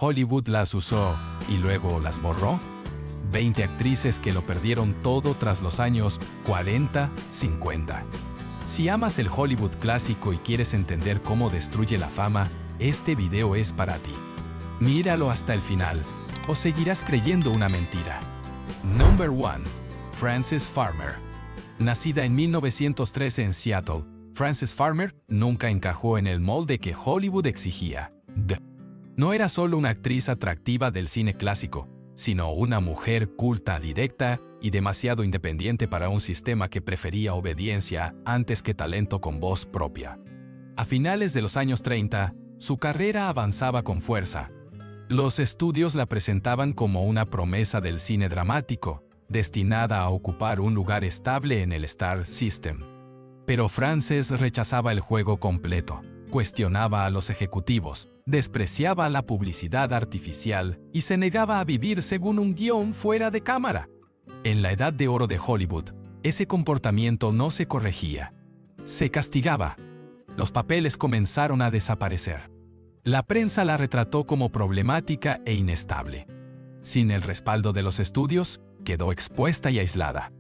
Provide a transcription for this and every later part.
Hollywood las usó y luego las borró. 20 actrices que lo perdieron todo tras los años 40, 50. Si amas el Hollywood clásico y quieres entender cómo destruye la fama, este video es para ti. Míralo hasta el final, o seguirás creyendo una mentira. Number 1. Frances Farmer. Nacida en 1913 en Seattle, Frances Farmer nunca encajó en el molde que Hollywood exigía. No era solo una actriz atractiva del cine clásico, sino una mujer culta, directa y demasiado independiente para un sistema que prefería obediencia antes que talento con voz propia. A finales de los años 30, su carrera avanzaba con fuerza. Los estudios la presentaban como una promesa del cine dramático, destinada a ocupar un lugar estable en el Star System. Pero Frances rechazaba el juego completo, cuestionaba a los ejecutivos, despreciaba la publicidad artificial y se negaba a vivir según un guión fuera de cámara. En la edad de oro de Hollywood, ese comportamiento no se corregía. Se castigaba. Los papeles comenzaron a desaparecer. La prensa la retrató como problemática e inestable. Sin el respaldo de los estudios, quedó expuesta y aislada.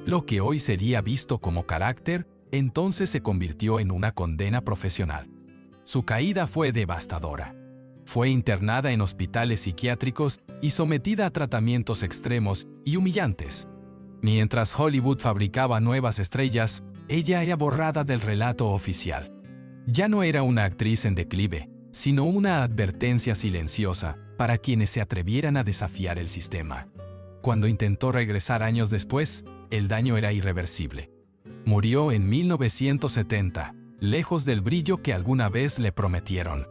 Lo que hoy sería visto como carácter, entonces se convirtió en una condena profesional. Su caída fue devastadora. Fue internada en hospitales psiquiátricos y sometida a tratamientos extremos y humillantes. Mientras Hollywood fabricaba nuevas estrellas, ella era borrada del relato oficial. Ya no era una actriz en declive, sino una advertencia silenciosa para quienes se atrevieran a desafiar el sistema. Cuando intentó regresar años después, el daño era irreversible. Murió en 1970, lejos del brillo que alguna vez le prometieron.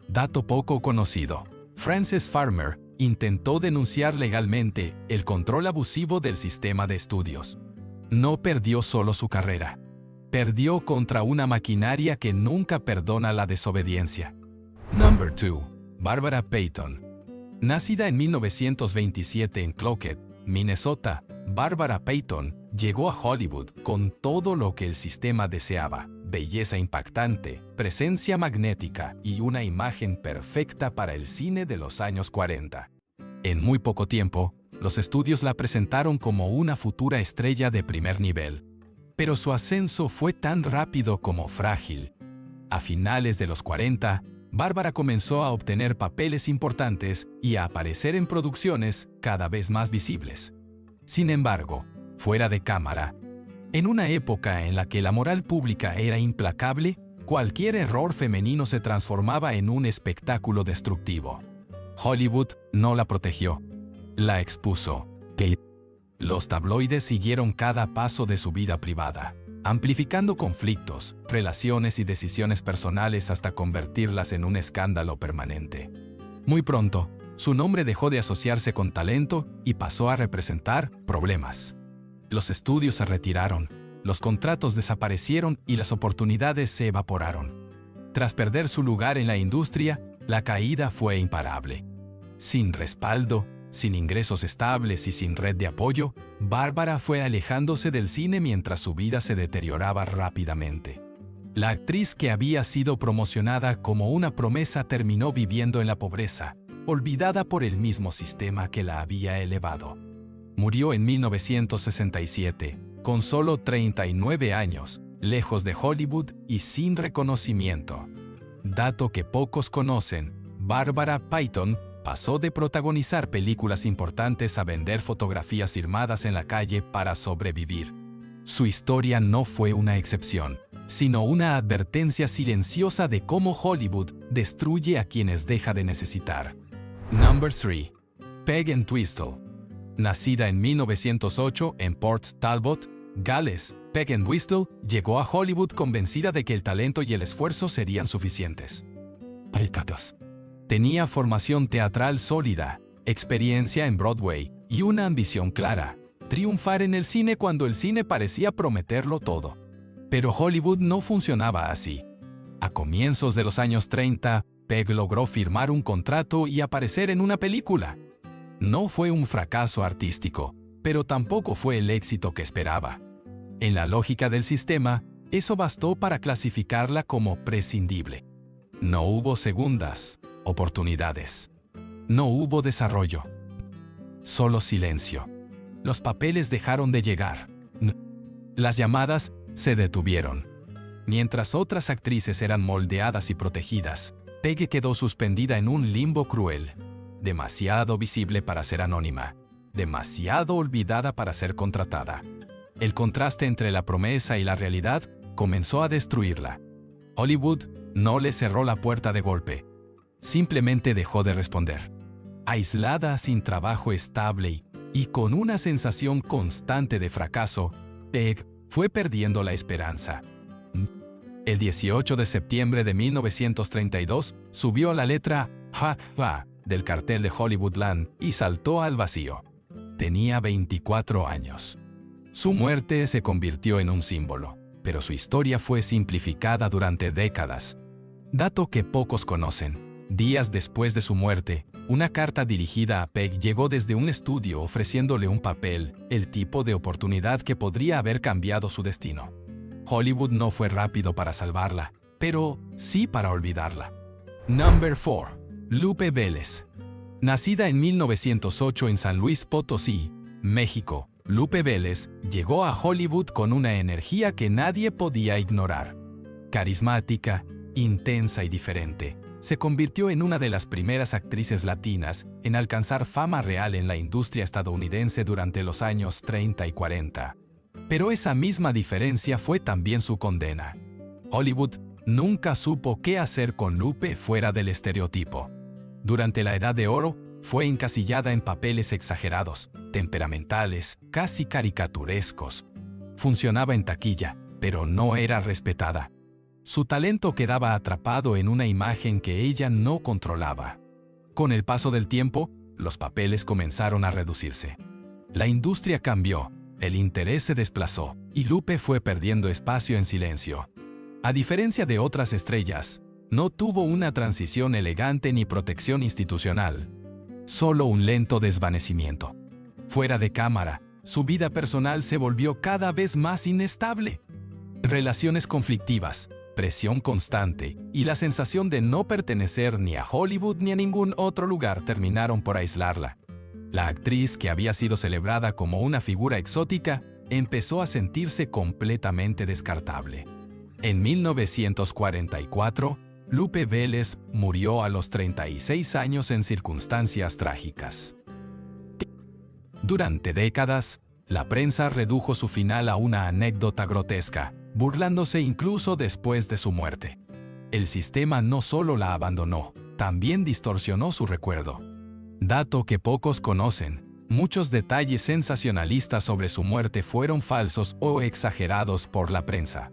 Dato poco conocido: Frances Farmer intentó denunciar legalmente el control abusivo del sistema de estudios. No perdió solo su carrera. Perdió contra una maquinaria que nunca perdona la desobediencia. Number 2. Barbara Payton. Nacida en 1927 en Cloquet, Minnesota, Barbara Payton llegó a Hollywood con todo lo que el sistema deseaba: belleza impactante, presencia magnética y una imagen perfecta para el cine de los años 40. En muy poco tiempo, los estudios la presentaron como una futura estrella de primer nivel. Pero su ascenso fue tan rápido como frágil. A finales de los 40, Bárbara comenzó a obtener papeles importantes y a aparecer en producciones cada vez más visibles. Sin embargo, fuera de cámara, en una época en la que la moral pública era implacable, cualquier error femenino se transformaba en un espectáculo destructivo. Hollywood no la protegió, la expuso. Los tabloides siguieron cada paso de su vida privada, amplificando conflictos, relaciones y decisiones personales hasta convertirlas en un escándalo permanente. Muy pronto, su nombre dejó de asociarse con talento y pasó a representar problemas. Los estudios se retiraron, los contratos desaparecieron y las oportunidades se evaporaron. Tras perder su lugar en la industria, la caída fue imparable. Sin respaldo, sin ingresos estables y sin red de apoyo, Bárbara fue alejándose del cine mientras su vida se deterioraba rápidamente. La actriz que había sido promocionada como una promesa terminó viviendo en la pobreza, olvidada por el mismo sistema que la había elevado. Murió en 1967, con solo 39 años, lejos de Hollywood y sin reconocimiento. Dato que pocos conocen: Barbara Payton pasó de protagonizar películas importantes a vender fotografías firmadas en la calle para sobrevivir. Su historia no fue una excepción, sino una advertencia silenciosa de cómo Hollywood destruye a quienes deja de necesitar. Number 3. Peg Entwistle. Nacida en 1908 en Port Talbot, Gales, Peg Entwistle llegó a Hollywood convencida de que el talento y el esfuerzo serían suficientes. Tenía formación teatral sólida, experiencia en Broadway y una ambición clara: triunfar en el cine cuando el cine parecía prometerlo todo. Pero Hollywood no funcionaba así. A comienzos de los años 30, Peg logró firmar un contrato y aparecer en una película. No fue un fracaso artístico, pero tampoco fue el éxito que esperaba. En la lógica del sistema, eso bastó para clasificarla como prescindible. No hubo segundas oportunidades. No hubo desarrollo. Solo silencio. Los papeles dejaron de llegar. Las llamadas se detuvieron. Mientras otras actrices eran moldeadas y protegidas, Peg quedó suspendida en un limbo cruel. Demasiado visible para ser anónima. Demasiado olvidada para ser contratada. El contraste entre la promesa y la realidad comenzó a destruirla. Hollywood no le cerró la puerta de golpe. Simplemente dejó de responder. Aislada, sin trabajo estable y con una sensación constante de fracaso, Peg fue perdiendo la esperanza. El 18 de septiembre de 1932 subió a la letra H del cartel de Hollywoodland y saltó al vacío. Tenía 24 años. Su muerte se convirtió en un símbolo, pero su historia fue simplificada durante décadas. Dato que pocos conocen. Días después de su muerte, una carta dirigida a Peg llegó desde un estudio ofreciéndole un papel, el tipo de oportunidad que podría haber cambiado su destino. Hollywood no fue rápido para salvarla, pero sí para olvidarla. Number 4. Lupe Vélez. Nacida en 1908 en San Luis Potosí, México, Lupe Vélez llegó a Hollywood con una energía que nadie podía ignorar. Carismática, intensa y diferente, se convirtió en una de las primeras actrices latinas en alcanzar fama real en la industria estadounidense durante los años 30 y 40. Pero esa misma diferencia fue también su condena. Hollywood nunca supo qué hacer con Lupe fuera del estereotipo. Durante la Edad de Oro, fue encasillada en papeles exagerados, temperamentales, casi caricaturescos. Funcionaba en taquilla, pero no era respetada. Su talento quedaba atrapado en una imagen que ella no controlaba. Con el paso del tiempo, los papeles comenzaron a reducirse. La industria cambió, el interés se desplazó, y Lupe fue perdiendo espacio en silencio. A diferencia de otras estrellas, no tuvo una transición elegante ni protección institucional. Solo un lento desvanecimiento. Fuera de cámara, su vida personal se volvió cada vez más inestable. Relaciones conflictivas, presión constante y la sensación de no pertenecer ni a Hollywood ni a ningún otro lugar terminaron por aislarla. La actriz, que había sido celebrada como una figura exótica, empezó a sentirse completamente descartable. En 1944, Lupe Vélez murió a los 36 años en circunstancias trágicas. Durante décadas, la prensa redujo su final a una anécdota grotesca, burlándose incluso después de su muerte. El sistema no solo la abandonó, también distorsionó su recuerdo. Dato que pocos conocen, muchos detalles sensacionalistas sobre su muerte fueron falsos o exagerados por la prensa.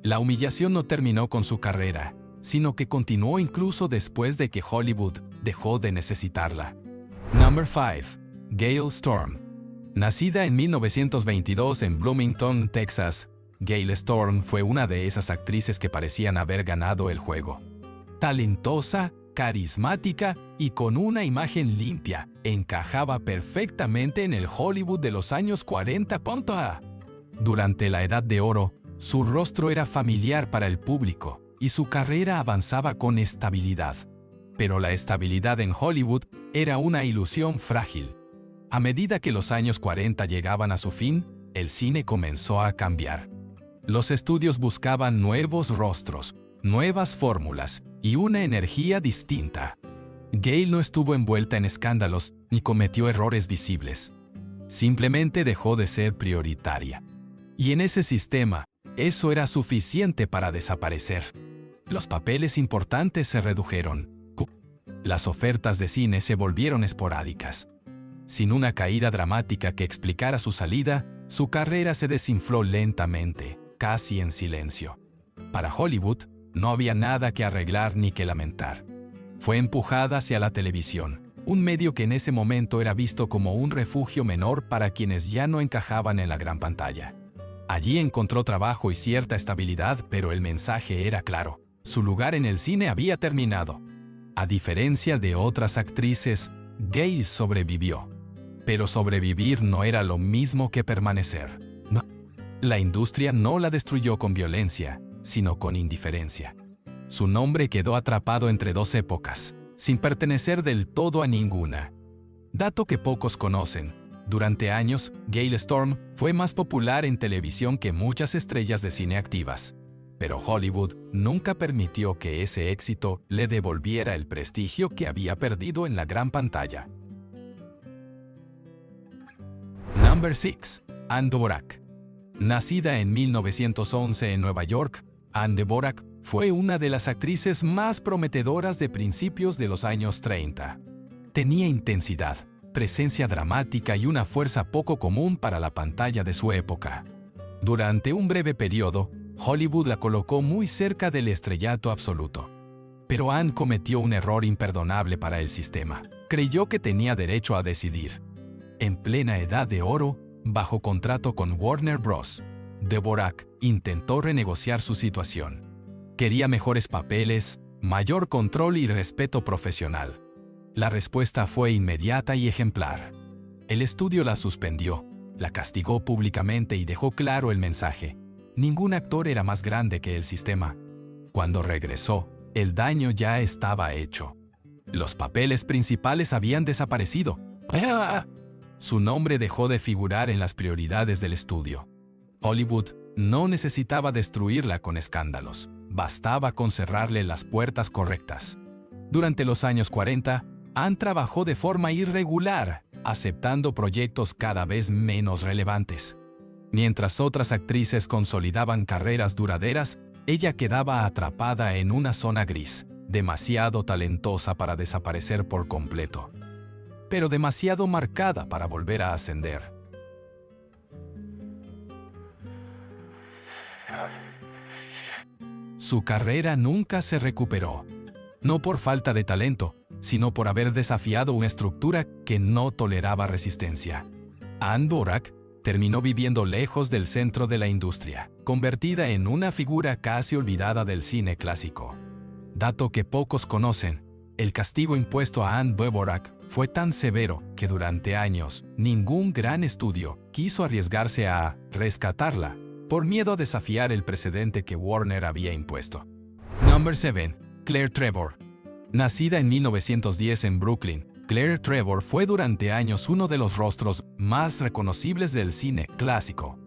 La humillación no terminó con su carrera, sino que continuó incluso después de que Hollywood dejó de necesitarla. Number 5. Gayle Storm. Nacida en 1922 en Bloomington, Texas, Gayle Storm fue una de esas actrices que parecían haber ganado el juego. Talentosa, carismática y con una imagen limpia, encajaba perfectamente en el Hollywood de los años 40. Durante la Edad de Oro, su rostro era familiar para el público y su carrera avanzaba con estabilidad. Pero la estabilidad en Hollywood era una ilusión frágil. A medida que los años 40 llegaban a su fin, el cine comenzó a cambiar. Los estudios buscaban nuevos rostros, nuevas fórmulas y una energía distinta. Gayle no estuvo envuelta en escándalos ni cometió errores visibles. Simplemente dejó de ser prioritaria. Y en ese sistema, eso era suficiente para desaparecer. Los papeles importantes se redujeron. Las ofertas de cine se volvieron esporádicas. Sin una caída dramática que explicara su salida, su carrera se desinfló lentamente, casi en silencio. Para Hollywood, no había nada que arreglar ni que lamentar. Fue empujada hacia la televisión, un medio que en ese momento era visto como un refugio menor para quienes ya no encajaban en la gran pantalla. Allí encontró trabajo y cierta estabilidad, pero el mensaje era claro: su lugar en el cine había terminado. A diferencia de otras actrices, Gayle sobrevivió. Pero sobrevivir no era lo mismo que permanecer. No. La industria no la destruyó con violencia, sino con indiferencia. Su nombre quedó atrapado entre dos épocas, sin pertenecer del todo a ninguna. Dato que pocos conocen. Durante años, Gayle Storm fue más popular en televisión que muchas estrellas de cine activas. Pero Hollywood nunca permitió que ese éxito le devolviera el prestigio que había perdido en la gran pantalla. Number 6. Ann Dvorak. Nacida en 1911 en Nueva York, Ann Dvorak fue una de las actrices más prometedoras de principios de los años 30. Tenía intensidad, presencia dramática y una fuerza poco común para la pantalla de su época. Durante un breve periodo, Hollywood la colocó muy cerca del estrellato absoluto. Pero Ann cometió un error imperdonable para el sistema. Creyó que tenía derecho a decidir. En plena edad de oro, bajo contrato con Warner Bros., Dvorak intentó renegociar su situación. Quería mejores papeles, mayor control y respeto profesional. La respuesta fue inmediata y ejemplar. El estudio la suspendió, la castigó públicamente y dejó claro el mensaje. Ningún actor era más grande que el sistema. Cuando regresó, el daño ya estaba hecho. Los papeles principales habían desaparecido. Su nombre dejó de figurar en las prioridades del estudio. Hollywood no necesitaba destruirla con escándalos. Bastaba con cerrarle las puertas correctas. Durante los años 40, Ann trabajó de forma irregular, aceptando proyectos cada vez menos relevantes. Mientras otras actrices consolidaban carreras duraderas, ella quedaba atrapada en una zona gris, demasiado talentosa para desaparecer por completo, pero demasiado marcada para volver a ascender. Su carrera nunca se recuperó, no por falta de talento, sino por haber desafiado una estructura que no toleraba resistencia. Ann Dvorak terminó viviendo lejos del centro de la industria, convertida en una figura casi olvidada del cine clásico. Dato que pocos conocen, el castigo impuesto a Ann Dvorak fue tan severo que durante años ningún gran estudio quiso arriesgarse a rescatarla, por miedo a desafiar el precedente que Warner había impuesto. Number 7. Claire Trevor. Nacida en 1910 en Brooklyn, Claire Trevor fue durante años uno de los rostros más reconocibles del cine clásico.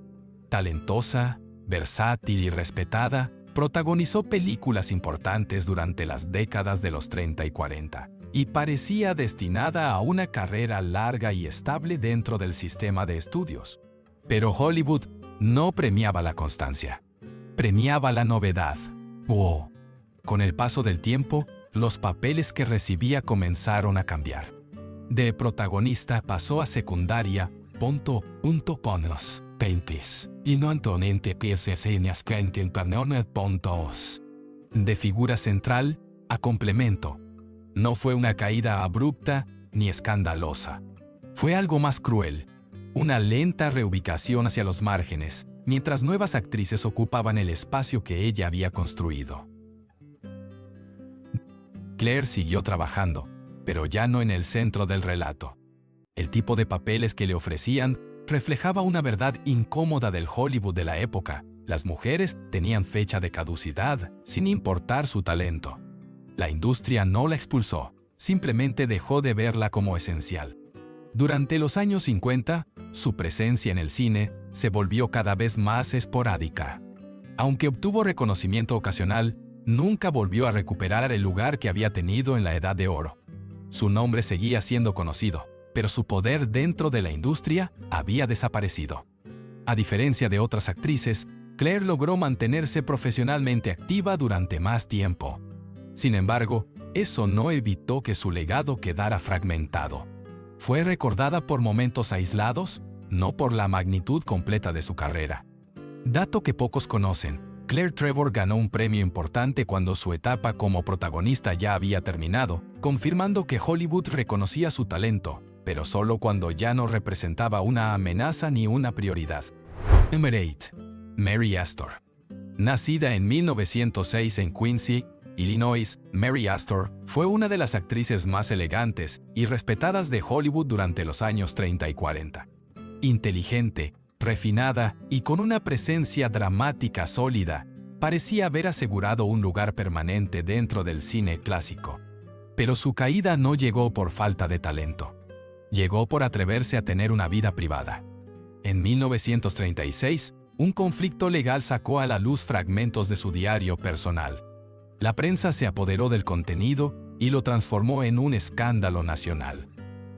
Talentosa, versátil y respetada, protagonizó películas importantes durante las décadas de los 30 y 40, y parecía destinada a una carrera larga y estable dentro del sistema de estudios. Pero Hollywood no premiaba la constancia, premiaba la novedad. Con el paso del tiempo, los papeles que recibía comenzaron a cambiar. De protagonista pasó a secundaria, junto con los pentes, y no antonente piezas en puntos. De figura central a complemento. No fue una caída abrupta ni escandalosa. Fue algo más cruel, una lenta reubicación hacia los márgenes, mientras nuevas actrices ocupaban el espacio que ella había construido. Claire siguió trabajando, pero ya no en el centro del relato. El tipo de papeles que le ofrecían reflejaba una verdad incómoda del Hollywood de la época. Las mujeres tenían fecha de caducidad, sin importar su talento. La industria no la expulsó, simplemente dejó de verla como esencial. Durante los años 50, su presencia en el cine se volvió cada vez más esporádica. Aunque obtuvo reconocimiento ocasional, nunca volvió a recuperar el lugar que había tenido en la Edad de Oro. Su nombre seguía siendo conocido, pero su poder dentro de la industria había desaparecido. A diferencia de otras actrices, Claire logró mantenerse profesionalmente activa durante más tiempo. Sin embargo, eso no evitó que su legado quedara fragmentado. Fue recordada por momentos aislados, no por la magnitud completa de su carrera. Dato que pocos conocen, Claire Trevor ganó un premio importante cuando su etapa como protagonista ya había terminado, confirmando que Hollywood reconocía su talento, pero solo cuando ya no representaba una amenaza ni una prioridad. Number 8. Mary Astor. Nacida en 1906 en Quincy, Illinois, Mary Astor fue una de las actrices más elegantes y respetadas de Hollywood durante los años 30 y 40. Inteligente, refinada y con una presencia dramática sólida, parecía haber asegurado un lugar permanente dentro del cine clásico. Pero su caída no llegó por falta de talento. Llegó por atreverse a tener una vida privada. En 1936, un conflicto legal sacó a la luz fragmentos de su diario personal. La prensa se apoderó del contenido y lo transformó en un escándalo nacional.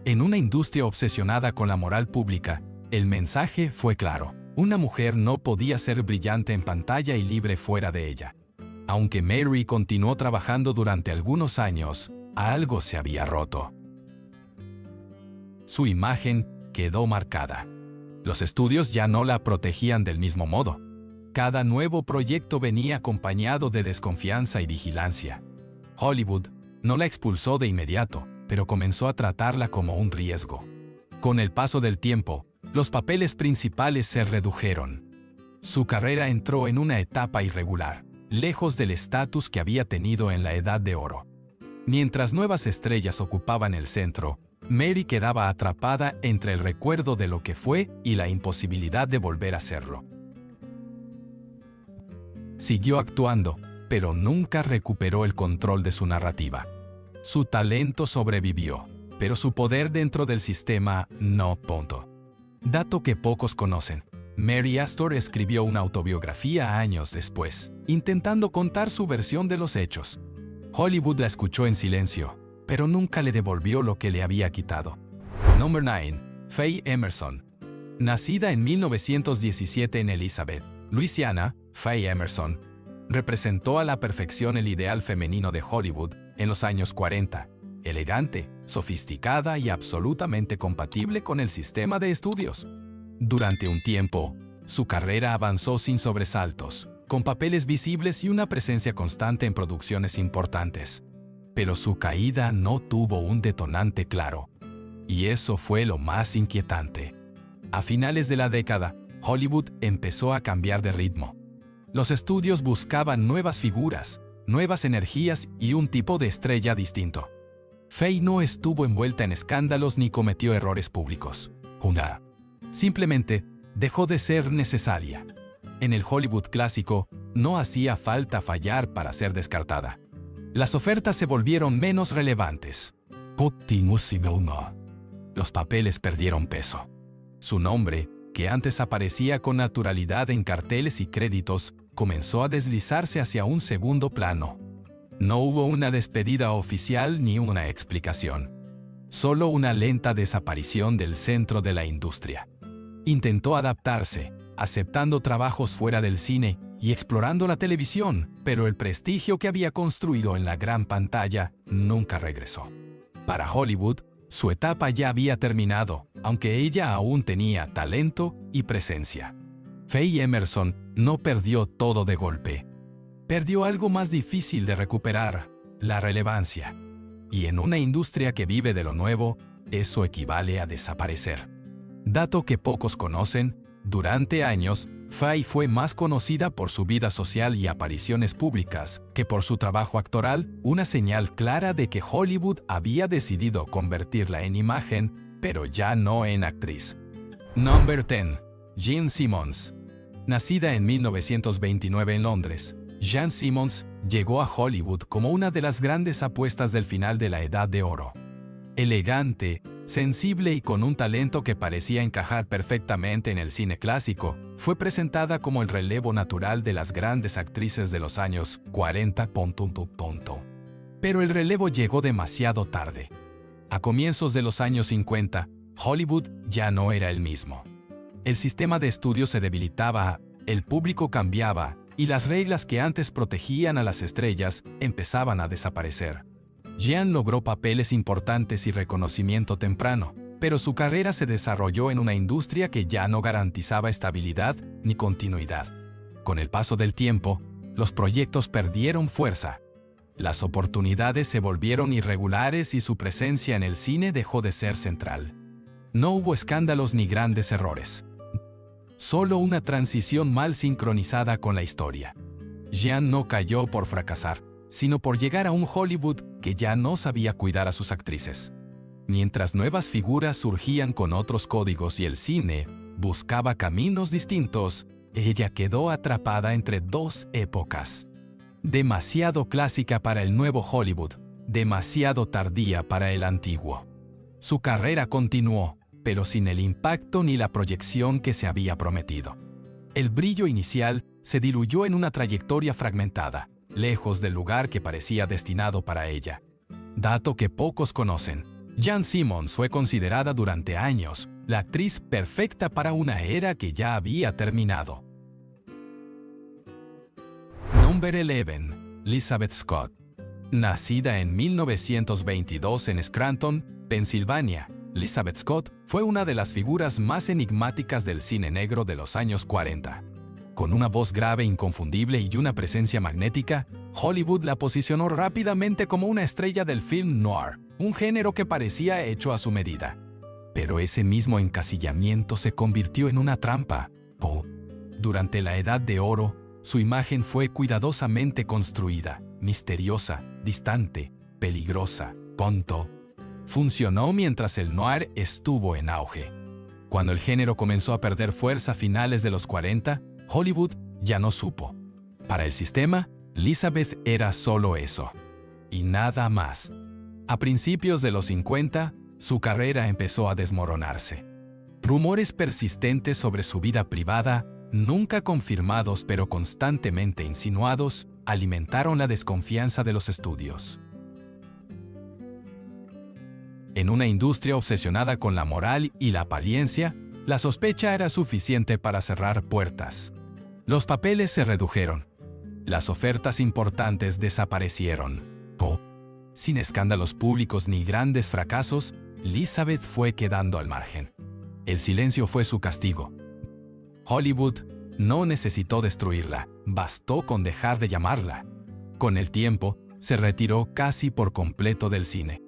En una industria obsesionada con la moral pública, el mensaje fue claro. Una mujer no podía ser brillante en pantalla y libre fuera de ella. Aunque Mary continuó trabajando durante algunos años, algo se había roto. Su imagen quedó marcada. Los estudios ya no la protegían del mismo modo. Cada nuevo proyecto venía acompañado de desconfianza y vigilancia. Hollywood no la expulsó de inmediato, pero comenzó a tratarla como un riesgo. Con el paso del tiempo, los papeles principales se redujeron. Su carrera entró en una etapa irregular, lejos del estatus que había tenido en la Edad de Oro. Mientras nuevas estrellas ocupaban el centro, Mary quedaba atrapada entre el recuerdo de lo que fue y la imposibilidad de volver a serlo. Siguió actuando, pero nunca recuperó el control de su narrativa. Su talento sobrevivió, pero su poder dentro del sistema no. Dato que pocos conocen. Mary Astor escribió una autobiografía años después, intentando contar su versión de los hechos. Hollywood la escuchó en silencio, pero nunca le devolvió lo que le había quitado. Número 9. Faye Emerson. Nacida en 1917 en Elizabeth, Luisiana, Faye Emerson representó a la perfección el ideal femenino de Hollywood en los años 40, elegante, sofisticada y absolutamente compatible con el sistema de estudios. Durante un tiempo, su carrera avanzó sin sobresaltos, con papeles visibles y una presencia constante en producciones importantes. Pero su caída no tuvo un detonante claro. Y eso fue lo más inquietante. A finales de la década, Hollywood empezó a cambiar de ritmo. Los estudios buscaban nuevas figuras, nuevas energías y un tipo de estrella distinto. Faye no estuvo envuelta en escándalos ni cometió errores públicos. Simplemente dejó de ser necesaria. En el Hollywood clásico, no hacía falta fallar para ser descartada. Las ofertas se volvieron menos relevantes. Los papeles perdieron peso. Su nombre, que antes aparecía con naturalidad en carteles y créditos, comenzó a deslizarse hacia un segundo plano. No hubo una despedida oficial ni una explicación. Solo una lenta desaparición del centro de la industria. Intentó adaptarse, aceptando trabajos fuera del cine y explorando la televisión, pero el prestigio que había construido en la gran pantalla nunca regresó. Para Hollywood, su etapa ya había terminado, aunque ella aún tenía talento y presencia. Faye Emerson no perdió todo de golpe. Perdió algo más difícil de recuperar, la relevancia. Y en una industria que vive de lo nuevo, eso equivale a desaparecer. Dato que pocos conocen, durante años, Faye fue más conocida por su vida social y apariciones públicas que por su trabajo actoral, una señal clara de que Hollywood había decidido convertirla en imagen, pero ya no en actriz. Número 10. Jean Simmons. Nacida en 1929 en Londres, Jean Simmons llegó a Hollywood como una de las grandes apuestas del final de la Edad de Oro. Elegante, sensible y con un talento que parecía encajar perfectamente en el cine clásico, fue presentada como el relevo natural de las grandes actrices de los años 40. Pero el relevo llegó demasiado tarde. A comienzos de los años 50, Hollywood ya no era el mismo. El sistema de estudios se debilitaba, el público cambiaba, y las reglas que antes protegían a las estrellas empezaban a desaparecer. Jean logró papeles importantes y reconocimiento temprano, pero su carrera se desarrolló en una industria que ya no garantizaba estabilidad ni continuidad. Con el paso del tiempo, los proyectos perdieron fuerza. Las oportunidades se volvieron irregulares y su presencia en el cine dejó de ser central. No hubo escándalos ni grandes errores. Solo una transición mal sincronizada con la historia. Jean no cayó por fracasar, sino por llegar a un Hollywood que ya no sabía cuidar a sus actrices. Mientras nuevas figuras surgían con otros códigos y el cine buscaba caminos distintos, ella quedó atrapada entre dos épocas. Demasiado clásica para el nuevo Hollywood, demasiado tardía para el antiguo. Su carrera continuó, pero sin el impacto ni la proyección que se había prometido. El brillo inicial se diluyó en una trayectoria fragmentada, lejos del lugar que parecía destinado para ella. Dato que pocos conocen: Jan Simmons fue considerada durante años la actriz perfecta para una era que ya había terminado. Number 11. Elizabeth Scott. Nacida en 1922 en Scranton, Pensilvania, Elizabeth Scott fue una de las figuras más enigmáticas del cine negro de los años 40. Con una voz grave inconfundible y una presencia magnética, Hollywood la posicionó rápidamente como una estrella del film noir, un género que parecía hecho a su medida. Pero ese mismo encasillamiento se convirtió en una trampa. Durante la Edad de Oro, su imagen fue cuidadosamente construida, misteriosa, distante, peligrosa. Funcionó mientras el noir estuvo en auge. Cuando el género comenzó a perder fuerza a finales de los 40, Hollywood ya no supo. Para el sistema, Elizabeth era solo eso, y nada más. A principios de los 50, su carrera empezó a desmoronarse. Rumores persistentes sobre su vida privada, nunca confirmados pero constantemente insinuados, alimentaron la desconfianza de los estudios. En una industria obsesionada con la moral y la apariencia, la sospecha era suficiente para cerrar puertas. Los papeles se redujeron. Las ofertas importantes desaparecieron. Sin escándalos públicos ni grandes fracasos, Elizabeth fue quedando al margen. El silencio fue su castigo. Hollywood no necesitó destruirla, bastó con dejar de llamarla. Con el tiempo, se retiró casi por completo del cine.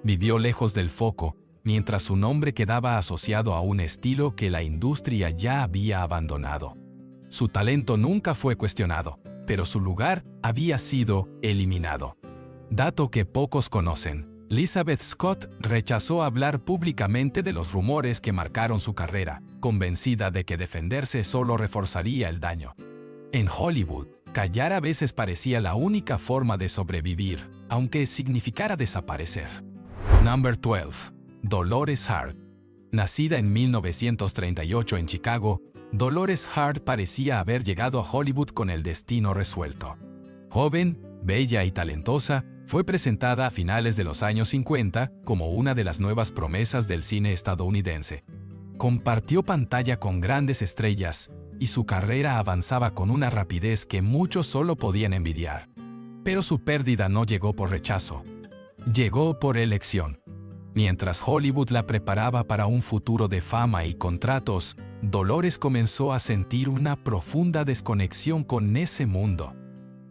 Vivió lejos del foco, mientras su nombre quedaba asociado a un estilo que la industria ya había abandonado. Su talento nunca fue cuestionado, pero su lugar había sido eliminado. Dato que pocos conocen: Elizabeth Scott rechazó hablar públicamente de los rumores que marcaron su carrera, convencida de que defenderse solo reforzaría el daño. En Hollywood, callar a veces parecía la única forma de sobrevivir, aunque significara desaparecer. Number 12. Dolores Hart. Nacida en 1938 en Chicago, Dolores Hart parecía haber llegado a Hollywood con el destino resuelto. Joven, bella y talentosa, fue presentada a finales de los años 50 como una de las nuevas promesas del cine estadounidense. Compartió pantalla con grandes estrellas, y su carrera avanzaba con una rapidez que muchos solo podían envidiar. Pero su pérdida no llegó por rechazo. Llegó por elección. Mientras Hollywood la preparaba para un futuro de fama y contratos, Dolores comenzó a sentir una profunda desconexión con ese mundo.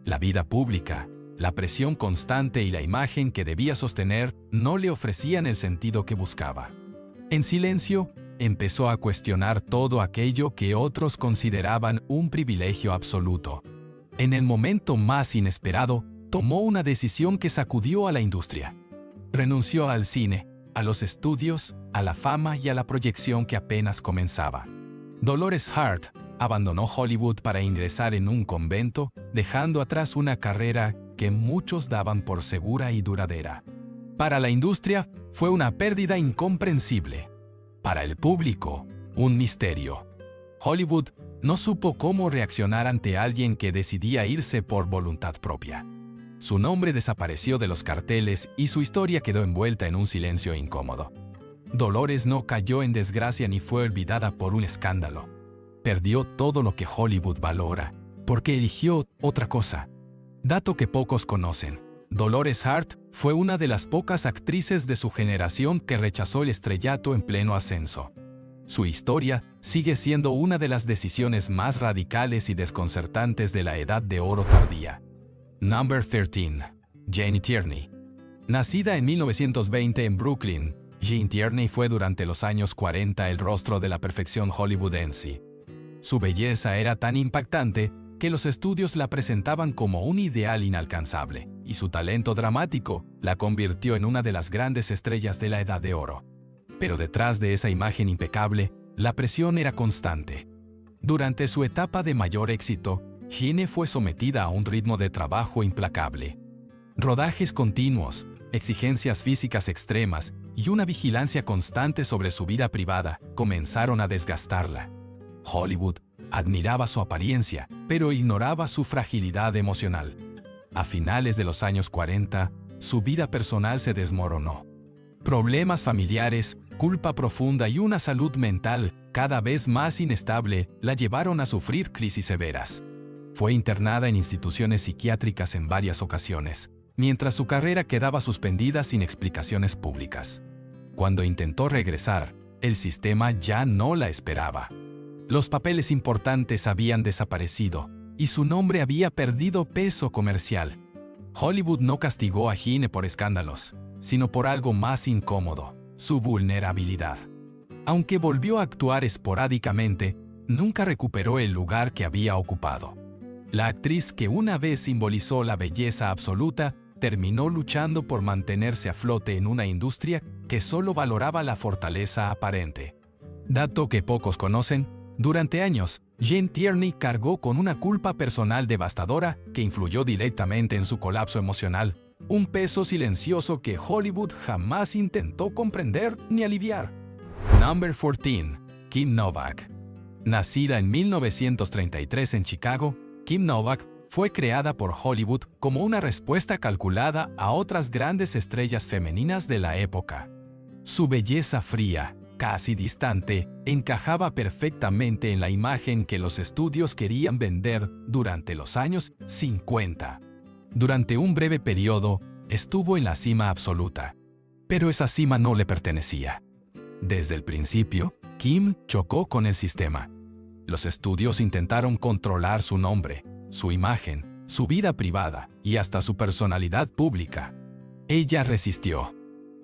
La vida pública, la presión constante y la imagen que debía sostener no le ofrecían el sentido que buscaba. En silencio, empezó a cuestionar todo aquello que otros consideraban un privilegio absoluto. En el momento más inesperado, tomó una decisión que sacudió a la industria. Renunció al cine, a los estudios, a la fama y a la proyección que apenas comenzaba. Dolores Hart abandonó Hollywood para ingresar en un convento, dejando atrás una carrera que muchos daban por segura y duradera. Para la industria, fue una pérdida incomprensible. Para el público, un misterio. Hollywood no supo cómo reaccionar ante alguien que decidía irse por voluntad propia. Su nombre desapareció de los carteles y su historia quedó envuelta en un silencio incómodo. Dolores no cayó en desgracia ni fue olvidada por un escándalo. Perdió todo lo que Hollywood valora, porque eligió otra cosa. Dato que pocos conocen: Dolores Hart fue una de las pocas actrices de su generación que rechazó el estrellato en pleno ascenso. Su historia sigue siendo una de las decisiones más radicales y desconcertantes de la Edad de Oro tardía. Number 13. Jane Tierney. Nacida en 1920 en Brooklyn, Jane Tierney fue durante los años 40 el rostro de la perfección hollywoodense. Su belleza era tan impactante que los estudios la presentaban como un ideal inalcanzable, y su talento dramático la convirtió en una de las grandes estrellas de la Edad de Oro. Pero detrás de esa imagen impecable, la presión era constante. Durante su etapa de mayor éxito, Jane fue sometida a un ritmo de trabajo implacable. Rodajes continuos, exigencias físicas extremas y una vigilancia constante sobre su vida privada comenzaron a desgastarla. Hollywood admiraba su apariencia, pero ignoraba su fragilidad emocional. A finales de los años 40, su vida personal se desmoronó. Problemas familiares, culpa profunda y una salud mental cada vez más inestable la llevaron a sufrir crisis severas. Fue internada en instituciones psiquiátricas en varias ocasiones, mientras su carrera quedaba suspendida sin explicaciones públicas. Cuando intentó regresar, el sistema ya no la esperaba. Los papeles importantes habían desaparecido y su nombre había perdido peso comercial. Hollywood no castigó a Gine por escándalos, sino por algo más incómodo: su vulnerabilidad. Aunque volvió a actuar esporádicamente, nunca recuperó el lugar que había ocupado. La actriz que una vez simbolizó la belleza absoluta terminó luchando por mantenerse a flote en una industria que solo valoraba la fortaleza aparente. Dato que pocos conocen: durante años, Jane Tierney cargó con una culpa personal devastadora que influyó directamente en su colapso emocional, un peso silencioso que Hollywood jamás intentó comprender ni aliviar. Number 14. Kim Novak. Nacida en 1933 en Chicago, Kim Novak fue creada por Hollywood como una respuesta calculada a otras grandes estrellas femeninas de la época. Su belleza fría, casi distante, encajaba perfectamente en la imagen que los estudios querían vender durante los años 50. Durante un breve periodo, estuvo en la cima absoluta. Pero esa cima no le pertenecía. Desde el principio, Kim chocó con el sistema. Los estudios intentaron controlar su nombre, su imagen, su vida privada y hasta su personalidad pública. Ella resistió.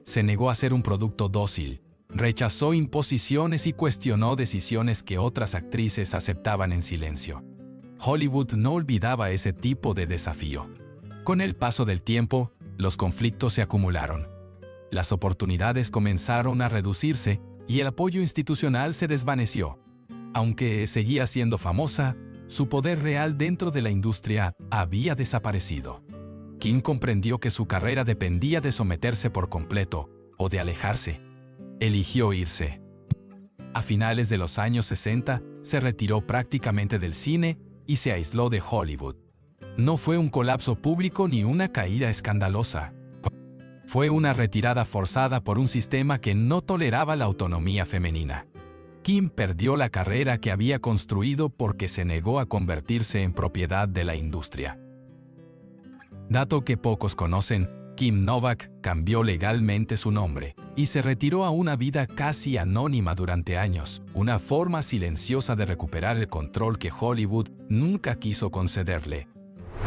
Se negó a ser un producto dócil, rechazó imposiciones y cuestionó decisiones que otras actrices aceptaban en silencio. Hollywood no olvidaba ese tipo de desafío. Con el paso del tiempo, los conflictos se acumularon. Las oportunidades comenzaron a reducirse y el apoyo institucional se desvaneció. Aunque seguía siendo famosa, su poder real dentro de la industria había desaparecido. Kim comprendió que su carrera dependía de someterse por completo o de alejarse. Eligió irse. A finales de los años 60, se retiró prácticamente del cine y se aisló de Hollywood. No fue un colapso público ni una caída escandalosa. Fue una retirada forzada por un sistema que no toleraba la autonomía femenina. Kim perdió la carrera que había construido porque se negó a convertirse en propiedad de la industria. Dato que pocos conocen: Kim Novak cambió legalmente su nombre y se retiró a una vida casi anónima durante años, una forma silenciosa de recuperar el control que Hollywood nunca quiso concederle.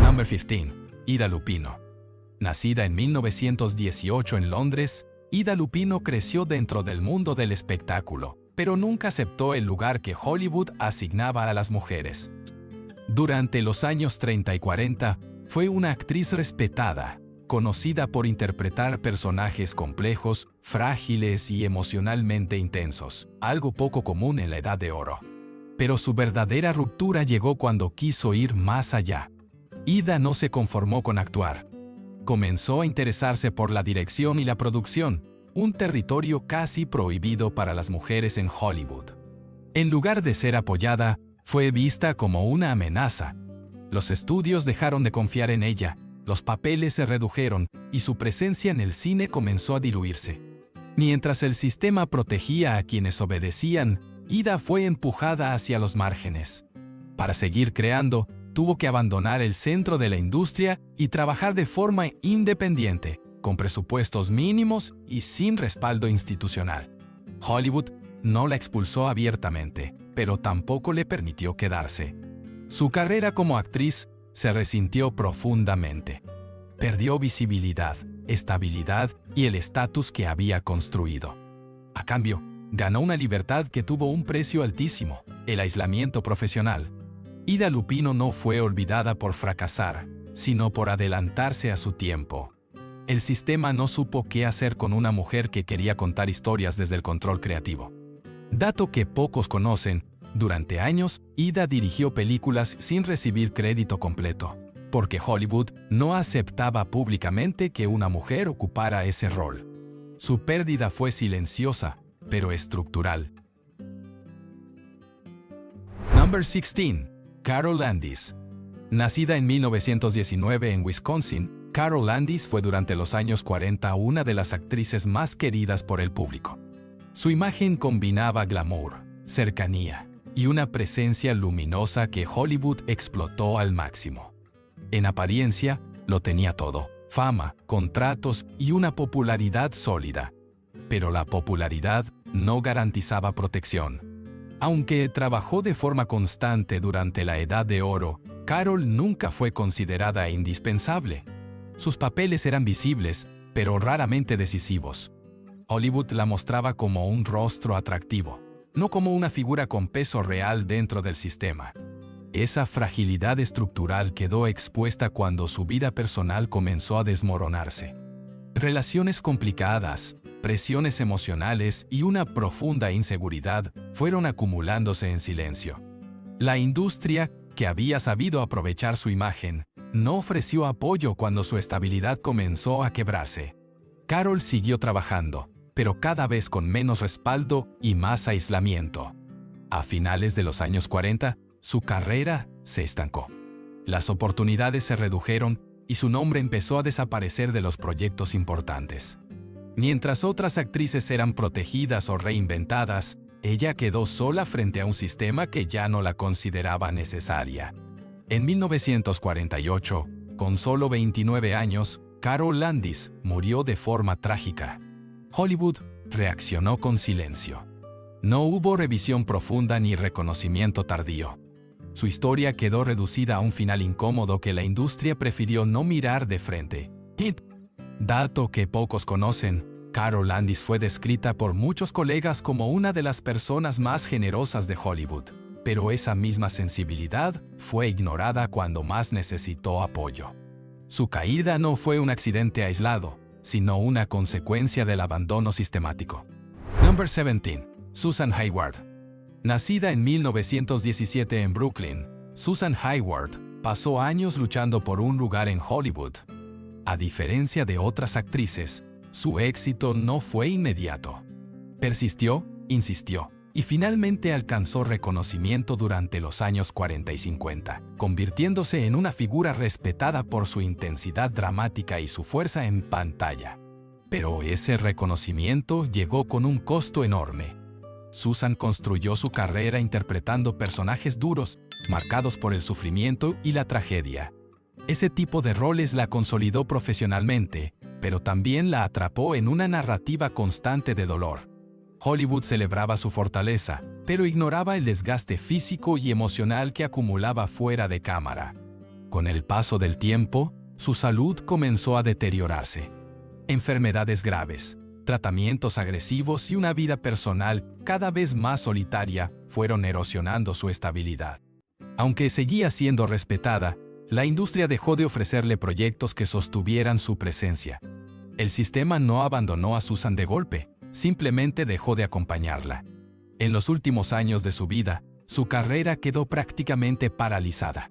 Number 15. Ida Lupino. Nacida en 1918 en Londres, Ida Lupino creció dentro del mundo del espectáculo, pero nunca aceptó el lugar que Hollywood asignaba a las mujeres. Durante los años 30 y 40, fue una actriz respetada, conocida por interpretar personajes complejos, frágiles y emocionalmente intensos, algo poco común en la Edad de Oro. Pero su verdadera ruptura llegó cuando quiso ir más allá. Ida no se conformó con actuar. Comenzó a interesarse por la dirección y la producción, un territorio casi prohibido para las mujeres en Hollywood. En lugar de ser apoyada, fue vista como una amenaza. Los estudios dejaron de confiar en ella, los papeles se redujeron y su presencia en el cine comenzó a diluirse. Mientras el sistema protegía a quienes obedecían, Ida fue empujada hacia los márgenes. Para seguir creando, tuvo que abandonar el centro de la industria y trabajar de forma independiente, con presupuestos mínimos y sin respaldo institucional. Hollywood no la expulsó abiertamente, pero tampoco le permitió quedarse. Su carrera como actriz se resintió profundamente. Perdió visibilidad, estabilidad y el estatus que había construido. A cambio, ganó una libertad que tuvo un precio altísimo: el aislamiento profesional. Ida Lupino no fue olvidada por fracasar, sino por adelantarse a su tiempo. El sistema no supo qué hacer con una mujer que quería contar historias desde el control creativo. Dato que pocos conocen: durante años, Ida dirigió películas sin recibir crédito completo. porque Hollywood no aceptaba públicamente que una mujer ocupara ese rol. Su pérdida fue silenciosa, pero estructural. Number 16. Carol Landis. Nacida en 1919 en Wisconsin, Carol Landis fue durante los años 40 una de las actrices más queridas por el público. Su imagen combinaba glamour, cercanía y una presencia luminosa que Hollywood explotó al máximo. En apariencia, lo tenía todo: fama, contratos y una popularidad sólida. Pero la popularidad no garantizaba protección. Aunque trabajó de forma constante durante la Edad de Oro, Carol nunca fue considerada indispensable. Sus papeles eran visibles, pero raramente decisivos. Hollywood la mostraba como un rostro atractivo, no como una figura con peso real dentro del sistema. Esa fragilidad estructural quedó expuesta cuando su vida personal comenzó a desmoronarse. Relaciones complicadas, presiones emocionales y una profunda inseguridad fueron acumulándose en silencio. La industria, que había sabido aprovechar su imagen, no ofreció apoyo cuando su estabilidad comenzó a quebrarse. Carol siguió trabajando, pero cada vez con menos respaldo y más aislamiento. A finales de los años 40, su carrera se estancó. Las oportunidades se redujeron y su nombre empezó a desaparecer de los proyectos importantes. Mientras otras actrices eran protegidas o reinventadas, ella quedó sola frente a un sistema que ya no la consideraba necesaria. En 1948, con solo 29 años, Carol Landis murió de forma trágica. Hollywood reaccionó con silencio. No hubo revisión profunda ni reconocimiento tardío. Su historia quedó reducida a un final incómodo que la industria prefirió no mirar de frente. Dato que pocos conocen, Carol Landis fue descrita por muchos colegas como una de las personas más generosas de Hollywood, pero esa misma sensibilidad fue ignorada cuando más necesitó apoyo. Su caída no fue un accidente aislado, sino una consecuencia del abandono sistemático. Number 17. Susan Hayward. Nacida en 1917 en Brooklyn, Susan Hayward pasó años luchando por un lugar en Hollywood. A diferencia de otras actrices, su éxito no fue inmediato. Persistió, insistió, y finalmente alcanzó reconocimiento durante los años 40 y 50, convirtiéndose en una figura respetada por su intensidad dramática y su fuerza en pantalla. Pero ese reconocimiento llegó con un costo enorme. Susan construyó su carrera interpretando personajes duros, marcados por el sufrimiento y la tragedia. Ese tipo de roles la consolidó profesionalmente, pero también la atrapó en una narrativa constante de dolor. Hollywood celebraba su fortaleza, pero ignoraba el desgaste físico y emocional que acumulaba fuera de cámara. Con el paso del tiempo, su salud comenzó a deteriorarse. Enfermedades graves, tratamientos agresivos y una vida personal cada vez más solitaria fueron erosionando su estabilidad. Aunque seguía siendo respetada, la industria dejó de ofrecerle proyectos que sostuvieran su presencia. El sistema no abandonó a Susan de golpe, simplemente dejó de acompañarla. En los últimos años de su vida, su carrera quedó prácticamente paralizada.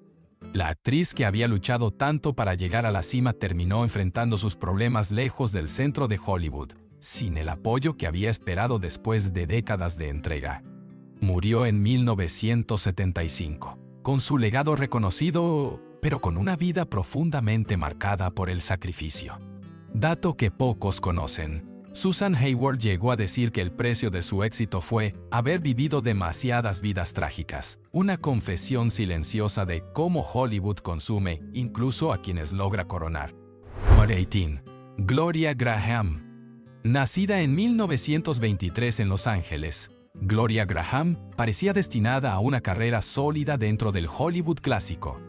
La actriz que había luchado tanto para llegar a la cima terminó enfrentando sus problemas lejos del centro de Hollywood, sin el apoyo que había esperado después de décadas de entrega. Murió en 1975, con su legado reconocido, pero con una vida profundamente marcada por el sacrificio. Dato que pocos conocen. Susan Hayward llegó a decir que el precio de su éxito fue haber vivido demasiadas vidas trágicas, una confesión silenciosa de cómo Hollywood consume incluso a quienes logra coronar. Number 18. Gloria Graham. Nacida en 1923 en Los Ángeles, Gloria Graham parecía destinada a una carrera sólida dentro del Hollywood clásico.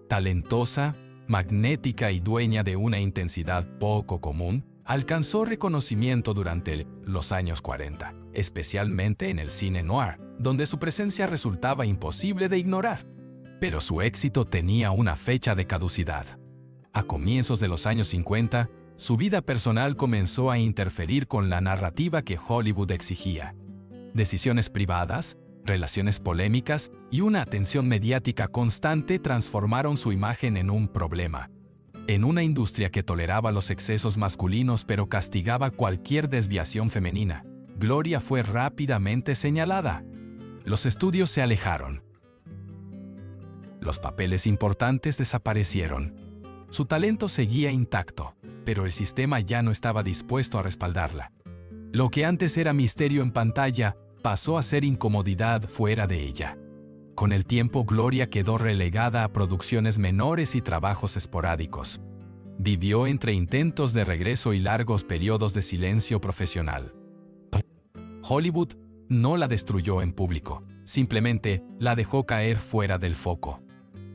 Talentosa, magnética y dueña de una intensidad poco común, alcanzó reconocimiento durante los años 40, especialmente en el cine noir, donde su presencia resultaba imposible de ignorar. Pero su éxito tenía una fecha de caducidad. A comienzos de los años 50, su vida personal comenzó a interferir con la narrativa que Hollywood exigía. Decisiones privadas, relaciones polémicas y una atención mediática constante transformaron su imagen en un problema. En una industria que toleraba los excesos masculinos pero castigaba cualquier desviación femenina, Gloria fue rápidamente señalada. Los estudios se alejaron. Los papeles importantes desaparecieron. Su talento seguía intacto, pero el sistema ya no estaba dispuesto a respaldarla. Lo que antes era misterio en pantalla pasó a ser incomodidad fuera de ella. Con el tiempo, Gloria quedó relegada a producciones menores y trabajos esporádicos. Vivió entre intentos de regreso y largos periodos de silencio profesional. Hollywood no la destruyó en público, simplemente la dejó caer fuera del foco.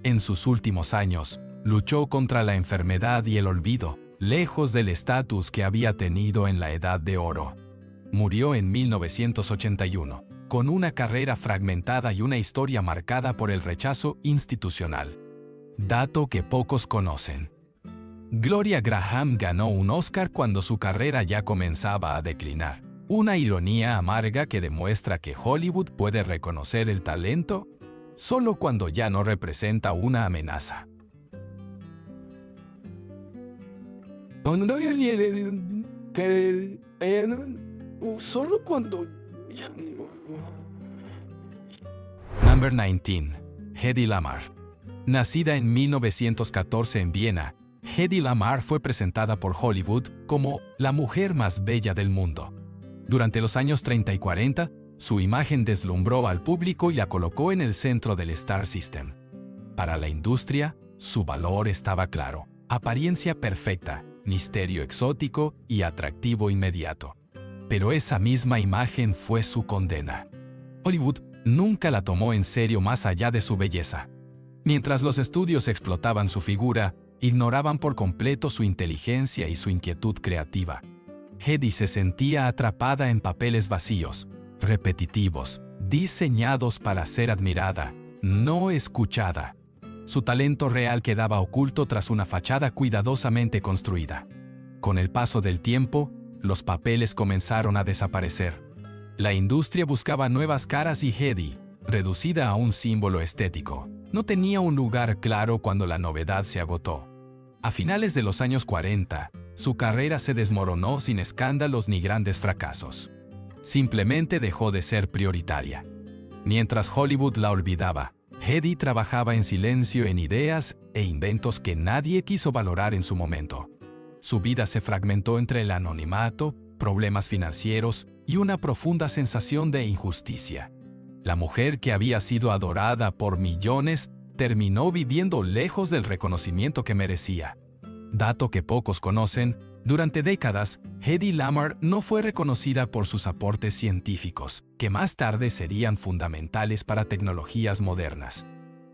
En sus últimos años, luchó contra la enfermedad y el olvido, lejos del estatus que había tenido en la Edad de Oro. Murió en 1981, con una carrera fragmentada y una historia marcada por el rechazo institucional. Dato que pocos conocen. Gloria Graham ganó un Oscar cuando su carrera ya comenzaba a declinar. Una ironía amarga que demuestra que Hollywood puede reconocer el talento solo cuando ya no representa una amenaza. Solo cuando... Number 19. Hedy Lamarr. Nacida en 1914 en Viena, Hedy Lamarr fue presentada por Hollywood como la mujer más bella del mundo. Durante los años 30 y 40, su imagen deslumbró al público y la colocó en el centro del Star System. Para la industria, su valor estaba claro: apariencia perfecta, misterio exótico y atractivo inmediato. Pero esa misma imagen fue su condena. Hollywood nunca la tomó en serio más allá de su belleza. Mientras los estudios explotaban su figura, ignoraban por completo su inteligencia y su inquietud creativa. Hedy se sentía atrapada en papeles vacíos, repetitivos, diseñados para ser admirada, no escuchada. Su talento real quedaba oculto tras una fachada cuidadosamente construida. Con el paso del tiempo, los papeles comenzaron a desaparecer. La industria buscaba nuevas caras y Hedy, reducida a un símbolo estético, no tenía un lugar claro cuando la novedad se agotó. A finales de los años 40, su carrera se desmoronó sin escándalos ni grandes fracasos. Simplemente dejó de ser prioritaria. Mientras Hollywood la olvidaba, Hedy trabajaba en silencio en ideas e inventos que nadie quiso valorar en su momento. Su vida se fragmentó entre el anonimato, problemas financieros y una profunda sensación de injusticia. La mujer que había sido adorada por millones terminó viviendo lejos del reconocimiento que merecía. Dato que pocos conocen, durante décadas, Hedy Lamarr no fue reconocida por sus aportes científicos, que más tarde serían fundamentales para tecnologías modernas.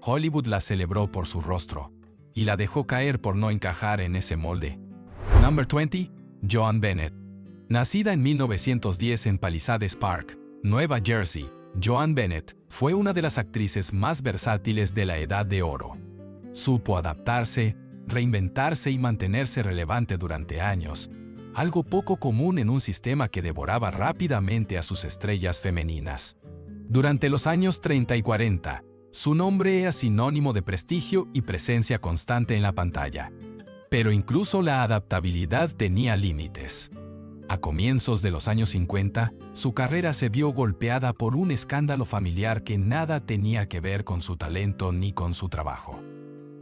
Hollywood la celebró por su rostro, y la dejó caer por no encajar en ese molde. Number 20. Joan Bennett. Nacida en 1910 en Palisades Park, Nueva Jersey, Joan Bennett fue una de las actrices más versátiles de la Edad de Oro. Supo adaptarse, reinventarse y mantenerse relevante durante años, algo poco común en un sistema que devoraba rápidamente a sus estrellas femeninas. Durante los años 30 y 40, su nombre era sinónimo de prestigio y presencia constante en la pantalla. Pero incluso la adaptabilidad tenía límites. A comienzos de los años 50, su carrera se vio golpeada por un escándalo familiar que nada tenía que ver con su talento ni con su trabajo.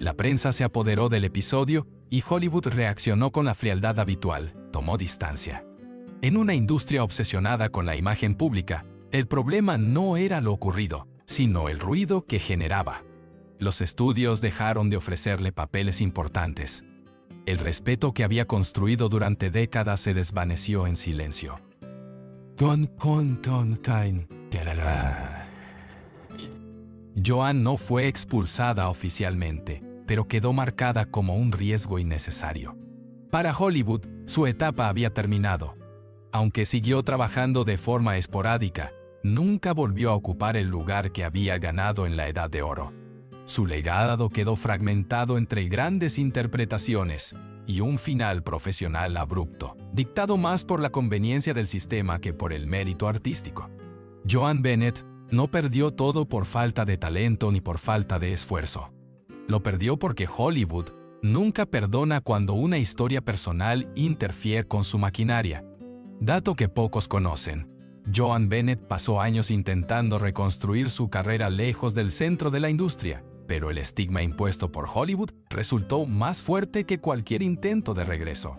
La prensa se apoderó del episodio y Hollywood reaccionó con la frialdad habitual, tomó distancia. En una industria obsesionada con la imagen pública, el problema no era lo ocurrido, sino el ruido que generaba. Los estudios dejaron de ofrecerle papeles importantes. El respeto que había construido durante décadas se desvaneció en silencio. Joan no fue expulsada oficialmente, pero quedó marcada como un riesgo innecesario. Para Hollywood, su etapa había terminado. Aunque siguió trabajando de forma esporádica, nunca volvió a ocupar el lugar que había ganado en la Edad de Oro. Su legado quedó fragmentado entre grandes interpretaciones y un final profesional abrupto, dictado más por la conveniencia del sistema que por el mérito artístico. Joan Bennett No perdió todo por falta de talento ni por falta de esfuerzo. Lo perdió porque Hollywood nunca perdona cuando una historia personal interfiere con su maquinaria. Dato que pocos conocen. Joan Bennett pasó años intentando reconstruir su carrera lejos del centro de la industria, pero el estigma impuesto por Hollywood resultó más fuerte que cualquier intento de regreso.